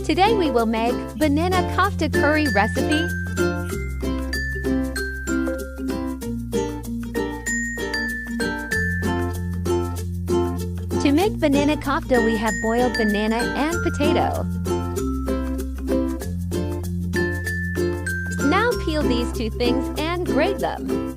Today we will make Banana Kofta Curry recipe. To make banana kofta, we have boiled banana and potato. Now peel these two things and grate them.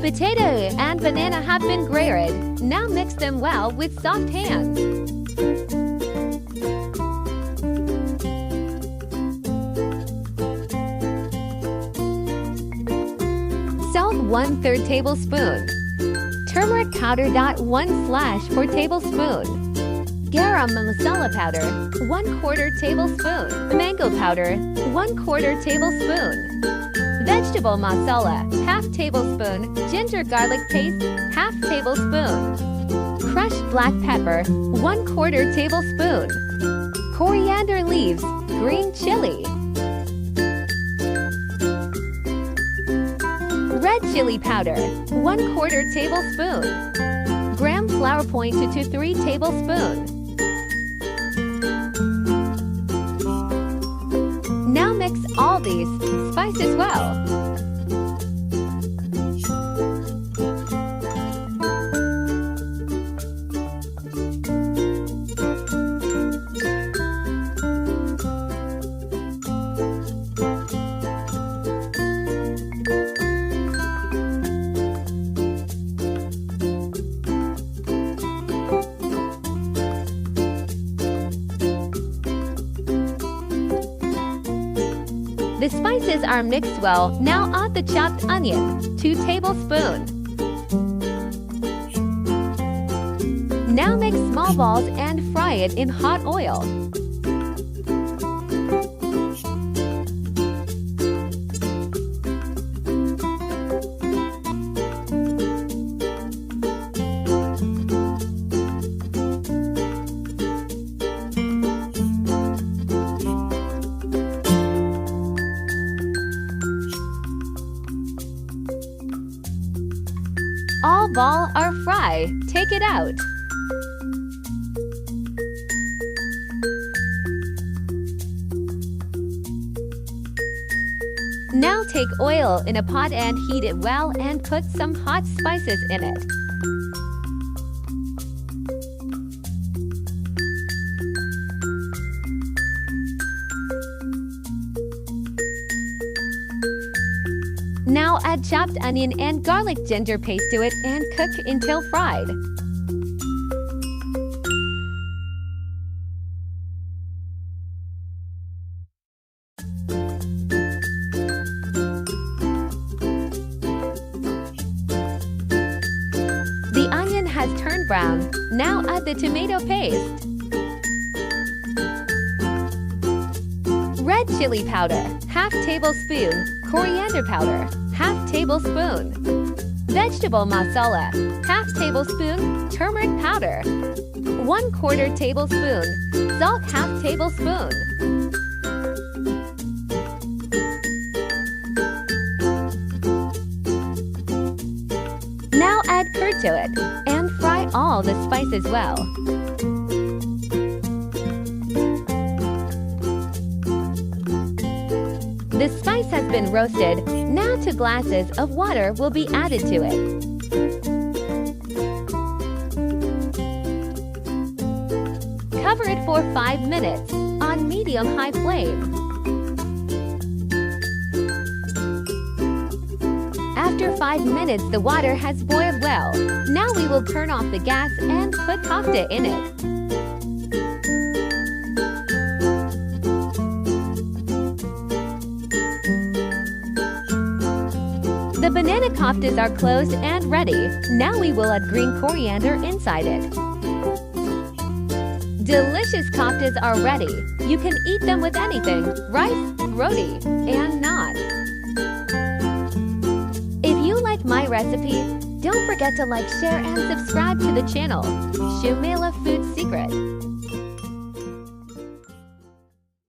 Potato and banana have been grated. Now mix them well with soft hands. Salt 1/3 tablespoon. Turmeric powder .1/4 tablespoon. Garam masala powder 1/4 tablespoon. Mango powder 1/4 tablespoon. Vegetable masala, half tablespoon. Ginger garlic paste, half tablespoon. Crushed black pepper, 1/4 tablespoon. Coriander leaves, green chili. Red chili powder, 1/4 tablespoon. Gram flour point to 3 tablespoon. Now mix all these spices well. The spices are mixed well. Now add the chopped onion, 2 tablespoons. Now make small balls and fry it in hot oil. All balls are fried. Take it out. Now take oil in a pot and heat it well and put some hot spices in it. Now add chopped onion and garlic ginger paste to it and cook until fried. The onion has turned brown. Now add the tomato paste. Red chili powder, half tablespoon. Coriander powder, half tablespoon. Vegetable masala, half tablespoon. Turmeric powder, 1/4 tablespoon. Salt, half tablespoon. Now add curd to it and fry all the spices well. The spice has been roasted. Now 2 glasses of water will be added to it. Cover it for 5 minutes on medium-high flame. After 5 minutes, the water has boiled well. Now we will turn off the gas and put kofta in it. The banana koftas are closed and ready. Now we will add green coriander inside it. Delicious koftas are ready. You can eat them with anything: rice, roti, and naan. If you like like my recipe? Don't forget to like, share, and subscribe to the channel. Shumaila Food Secret.